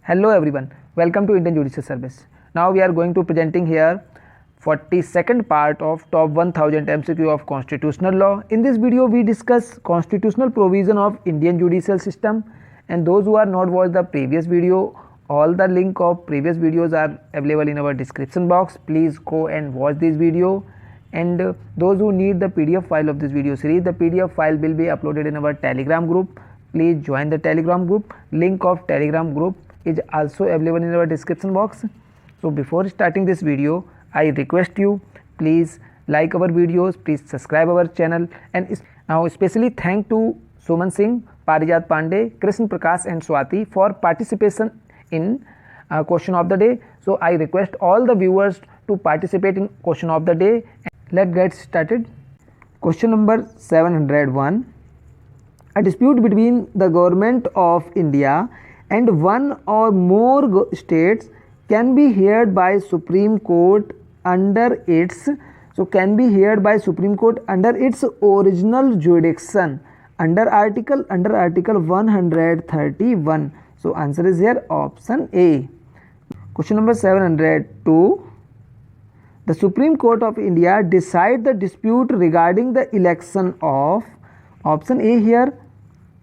Hello everyone, welcome to Indian Judicial Service. Now we are going to presenting here 42nd part of top 1000 MCQ of constitutional law. In this video we discuss constitutional provision of Indian judicial system, and those who are not watched the previous video, all the link of previous videos are available in our description box. Please go and watch this video, and those who need the PDF file of this video series, the PDF file will be uploaded in our Telegram group. Please join the Telegram group. Link of Telegram group is also available in our description box. So before starting this video, I request you please like our videos, please subscribe our channel, and now especially thank to Suman Singh, Parijat Pandey, Krishna Prakash and Swati for participation in question of the day. So I request all the viewers to participate in question of the day. Let's get started. Question number 701. A dispute between the government of India and one or more states can be heard by Supreme Court under its original jurisdiction under article 131. So answer is here option A. Question number 702. The Supreme Court of India decide the dispute regarding the election of option A here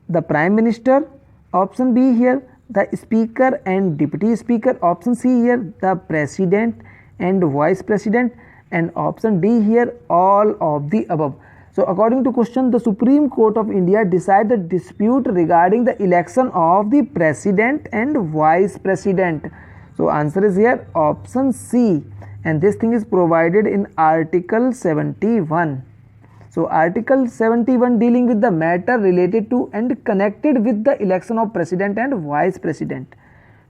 the Prime Minister, option B here the Speaker and Deputy Speaker, option C here the President and Vice President, and option D here all of the above. So according to question, the Supreme Court of India decide the dispute regarding the election of the President and Vice President. So answer is here option C, and this thing is provided in Article 71. So Article 71 dealing with the matter related to and connected with the election of President and Vice President.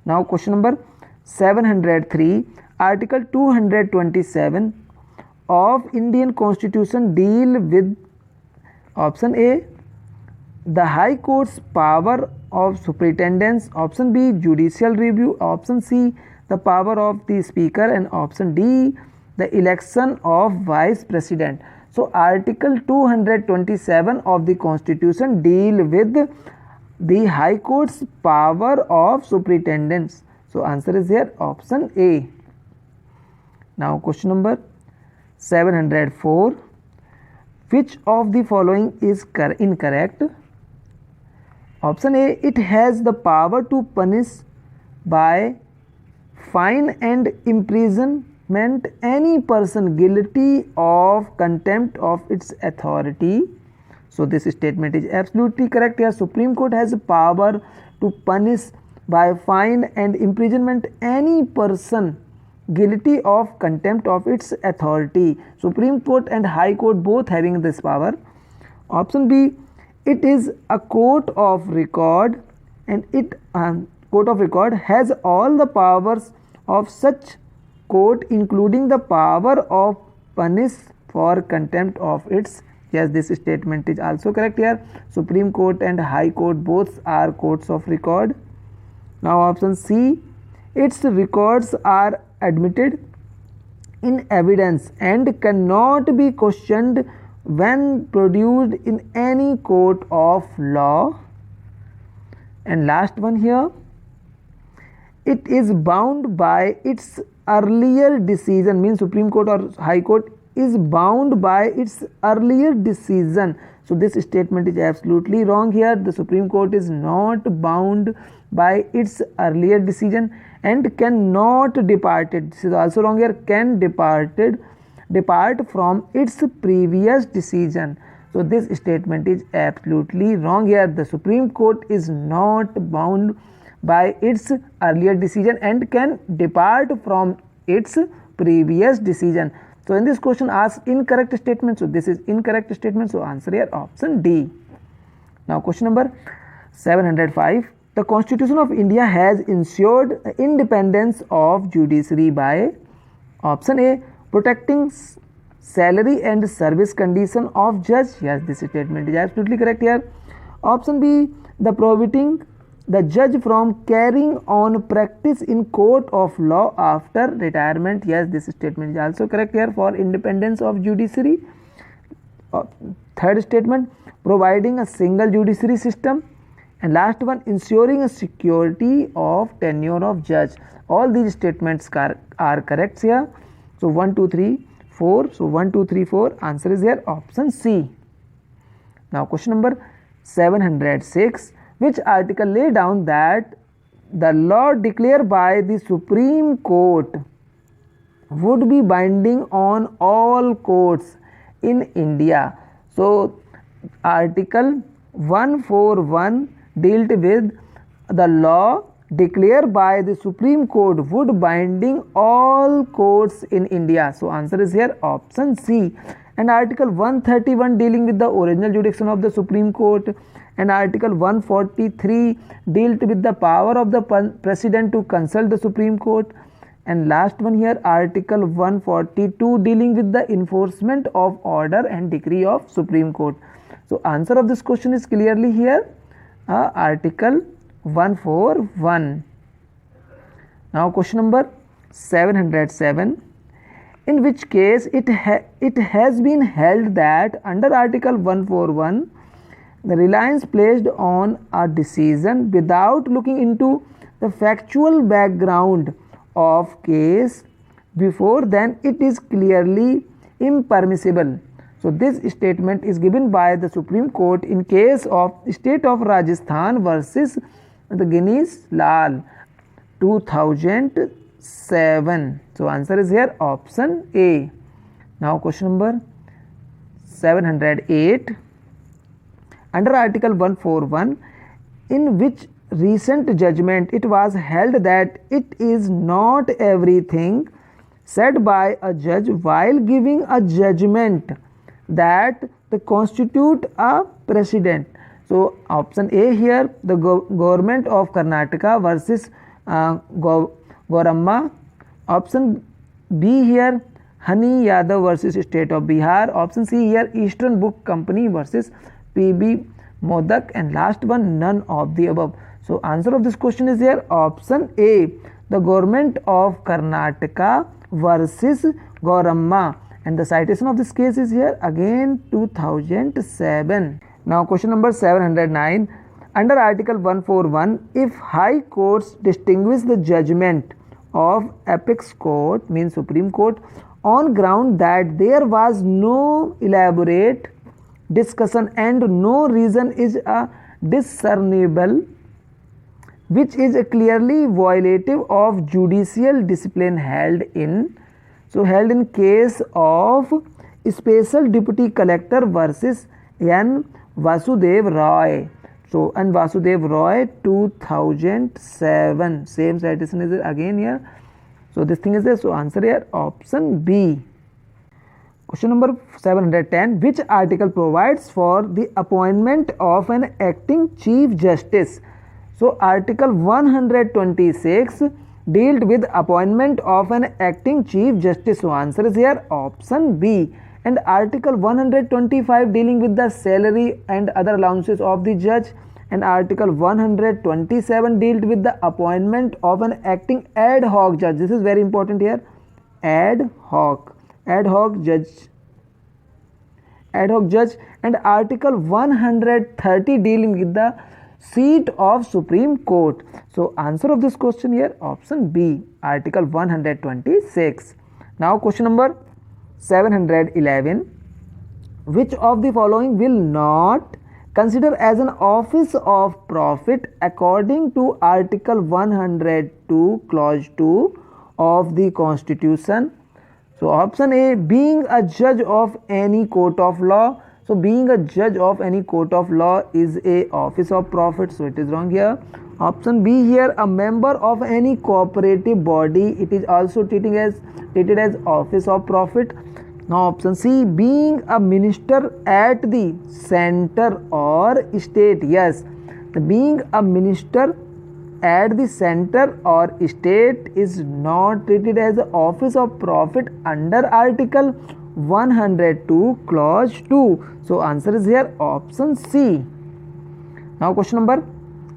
Now question number 703. Article 227 of Indian Constitution deal with option A the High Court's power of superintendence, option B judicial review, option C the power of the Speaker, and option D the election of Vice President. So Article 227 of the Constitution deal with the High Court's power of superintendence. So answer is here option A. Now question number 704. Which of the following is incorrect? Option A, it has the power to punish by fine and imprisonment any person guilty of contempt of its authority. So this statement is absolutely correct here. Supreme Court has power to punish by fine and imprisonment any person guilty of contempt of its authority. Supreme Court and High Court both having this power. Option B, it is a court of record, and court of record has all the powers of such court, including the power of punish for contempt of its. Yes, this statement is also correct here. Supreme Court and High Court both are courts of record. Now option C, its records are admitted in evidence and cannot be questioned when produced in any court of law. And last one here, it is bound by its earlier decision, means Supreme Court or High Court is bound by its earlier decision. So this statement is absolutely wrong here. The Supreme Court is not bound by its earlier decision and cannot depart it. This is also wrong here. Can depart from its previous decision. So this statement is absolutely wrong here. The Supreme Court is not bound by its earlier decision and can depart from its previous decision. So in this question asks incorrect statement. So this is incorrect statement. So answer here option D. Now question number 705. The Constitution of India has ensured independence of judiciary by option A protecting salary and service condition of judge. Yes, this statement is absolutely correct here. Option B the prohibiting the judge from carrying on practice in court of law after retirement. Yes, this statement is also correct here for independence of judiciary. Third statement, providing a single judiciary system And last one, ensuring a security of tenure of judge. All these statements are correct here. So 1, 2, 3, 4. So 1, 2, 3, 4. Answer is here option C. Now question number 706. Which article lay down that the law declared by the Supreme Court would be binding on all courts in India? So article 141 dealt with the law declared by the Supreme Court would binding all courts in India. So answer is here option C. And article 131 dealing with the original jurisdiction of the Supreme Court, and article 143 dealt with the power of the president to consult the Supreme Court, and last one here article 142 dealing with the enforcement of order and decree of Supreme Court. So answer of this question is clearly here article 141. Now question number 707. In which case it has been held that under article 141 the reliance placed on a decision without looking into the factual background of case before, then it is clearly impermissible. So this statement is given by the Supreme Court in case of state of Rajasthan versus the Guinness Lal 2007. So answer is here option A. Now question number 708. Under article 141, in which recent judgment it was held that it is not everything said by a judge while giving a judgment that constitute a precedent. So option A here, the government of Karnataka versus Gauramma. Option B here, Hani Yadav versus state of Bihar. Option C here, Eastern Book Company versus PB Modak, and last one, none of the above. So answer of this question is here option A, the government of Karnataka versus Gauramma, and the citation of this case is here again 2007. Now question number 709. Under article 141, if high courts distinguish the judgment of apex court, means Supreme Court, on ground that there was no elaborate discussion and no reason is discernible, which is clearly violative of judicial discipline held in case of Special Deputy Collector versus N. Vasudev Roy. So N. Vasudev Roy 2007. Same citation is again here. So this thing is there. So answer here option B. Question number 710. Which article provides for the appointment of an acting Chief Justice? So article 126 dealt with appointment of an acting Chief Justice. So answer is here option B. And article 125 dealing with the salary and other allowances of the judge, and article 127 dealt with the appointment of an acting ad hoc judge. This is very important here, ad hoc judge, and article 130 dealing with the seat of Supreme Court. So answer of this question here option B, article 126. Now question number 711. Which of the following will not consider as an office of profit according to article 102 clause 2 of the Constitution? So option A, being a judge of any court of law. So being a judge of any court of law is a office of profit, so it is wrong here. Option B here, a member of any cooperative body, it is also treated as office of profit. Now option C, being a minister at the center or state. Yes, being a minister at the center or state is not treated as an office of profit under article 102 clause 2. So answer is here option C. Now question number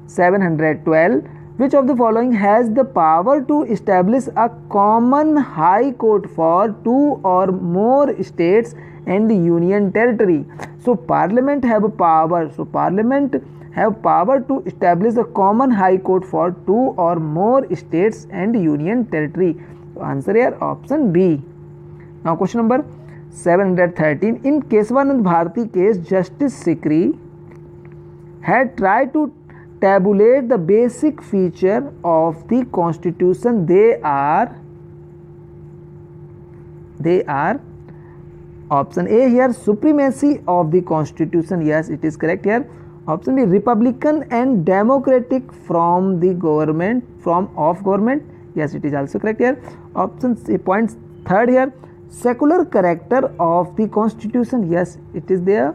712. Which of the following has the power to establish a common high court for two or more states and union territory? So parliament have a power. So parliament have power to establish a common high court for 2 or more states and union territory. So answer here option B. Now question number 713. In Keshavanand Bharati case, Justice Sikri had tried to tabulate the basic feature of the constitution. They are option A here, supremacy of the constitution. Yes, it is correct here. Option B, republican and democratic from the government, of government. Yes, it is also correct here. Option C, point third here, secular character of the constitution. Yes, it is there.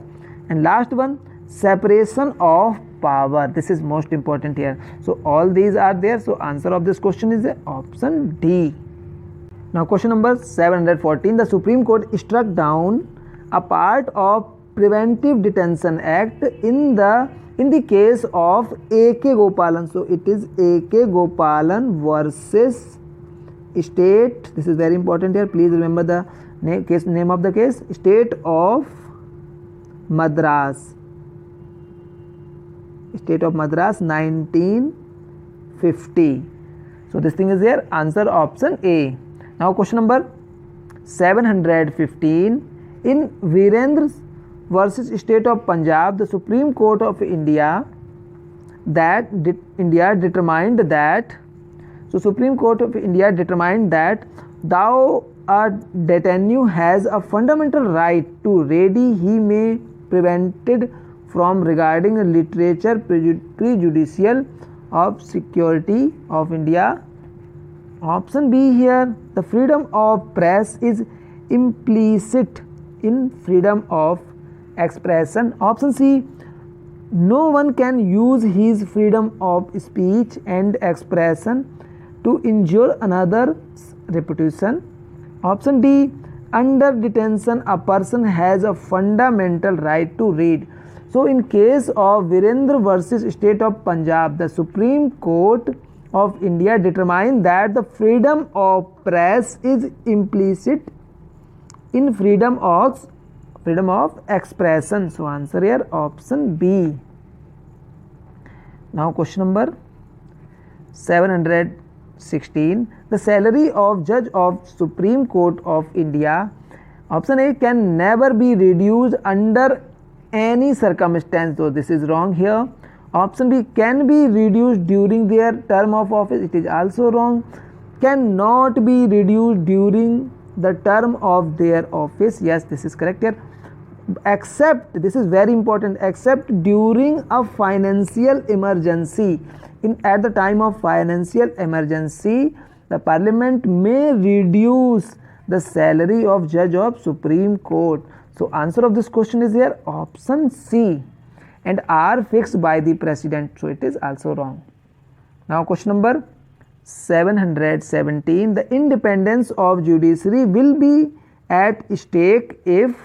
And last one, separation of power. This is most important here. So all these are there. So answer of this question is option D. Now question number 714. The Supreme Court struck down a part of Preventive Detention Act in the case of A.K. Gopalan. So it is A.K. Gopalan versus state. This is very important here. Please remember the name of the case. State of Madras. State of Madras 1950. So this thing is here. Answer option A. Now question number 715. In Virendra versus State of Punjab, the Supreme Court of India determined that. So Supreme Court of India determined that thou a detainee has a fundamental right to ready he may prevented from regarding literature prejudicial of security of India. Option B here, the freedom of press is implicit in freedom of expression. Option C, no one can use his freedom of speech and expression to injure another's reputation. Option D, under detention a person has a fundamental right to read. So in case of Virendra versus State of Punjab, the Supreme Court of India determined that the freedom of press is implicit in freedom of expression. So answer here option B. Now question number 716. The salary of Judge of Supreme Court of India, option A, can never be reduced under any circumstance. So this is wrong here. Option B, can be reduced during their term of office. It is also wrong. Cannot be reduced during the term of their office. Yes, this is correct here. Except, this is very important, except during a financial emergency. At the time of financial emergency, the Parliament may reduce the salary of Judge of Supreme Court. So answer of this question is here option C, and are fixed by the President. So it is also wrong. Now question number 717. The independence of judiciary will be at stake if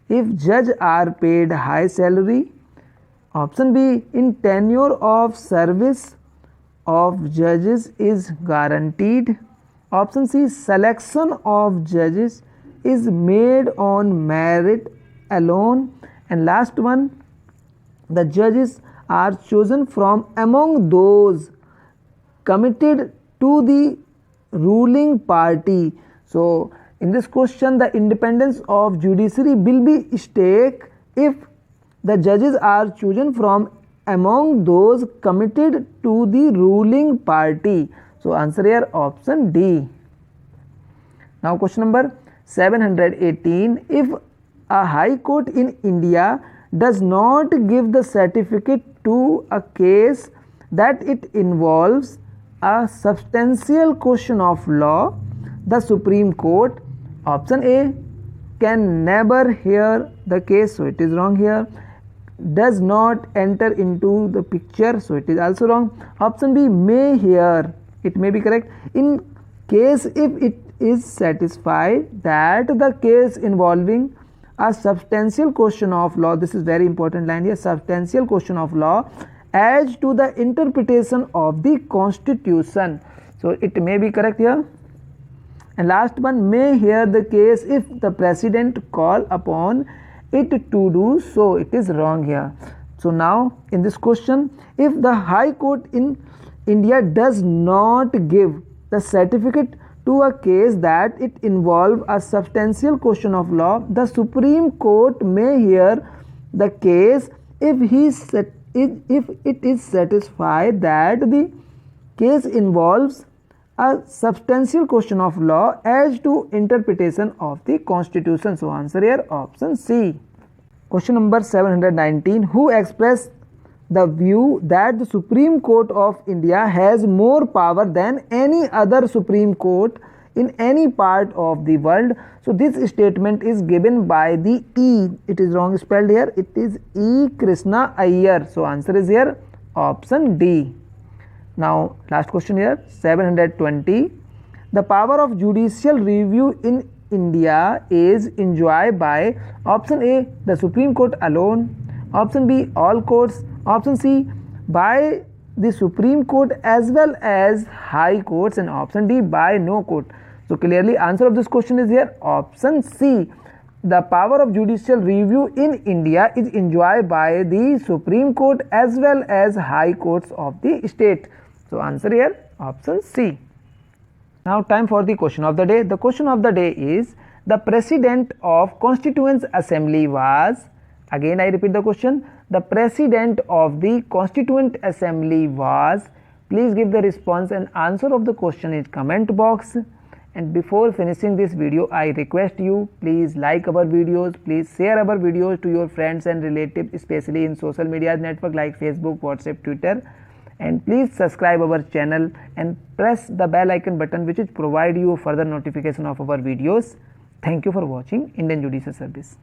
judges are paid high salary. Option B, in tenure of service of judges is guaranteed. Option C, selection of judges is made on merit alone. And last one, the judges are chosen from among those committed to the ruling party. So in this question, the independence of judiciary will be stake if the judges are chosen from among those committed to the ruling party. So answer here option D. Now question number 718. If a high court in India does not give the certificate to a case that it involves a substantial question of law, the Supreme Court, option A, can never hear the case. So it is wrong here. Does not enter into the picture. So it is also wrong. Option B, may hear. It may be correct. In case if it is satisfied that the case involving a substantial question of law, this is very important line here, substantial question of law as to the interpretation of the constitution. So it may be correct here. And last one, may hear the case if the president call upon it to do so. It is wrong here. So now in this question, if the High Court in India does not give the certificate to a case that it involves a substantial question of law, the Supreme Court may hear the case if it is satisfied that the case involves a substantial question of law as to interpretation of the Constitution. So answer here option C. Question number 719. Who expressed the view that the Supreme Court of India has more power than any other Supreme Court in any part of the world? So this statement is given by the E. It is wrong spelled here. It is E. Krishna Iyer. So answer is here option D. Now last question here, 720. The power of judicial review in India is enjoyed by option A, the Supreme Court alone, option B, all courts, option C, by the Supreme Court as well as high courts, and option D, by no court. So clearly answer of this question is here option C. The power of judicial review in India is enjoyed by the Supreme Court as well as high courts of the state. So answer here option C. Now time for the question of the day. The question of the day is, the President of Constituent Assembly was, again I repeat the question, the President of the Constituent Assembly was. Please give the response and answer of the question in comment box. And before finishing this video, I request you, please like our videos, please share our videos to your friends and relatives, especially in social media network like Facebook, WhatsApp, Twitter. And please subscribe our channel and press the bell icon button, which is provide you further notification of our videos. Thank you for watching Indian Judicial Service.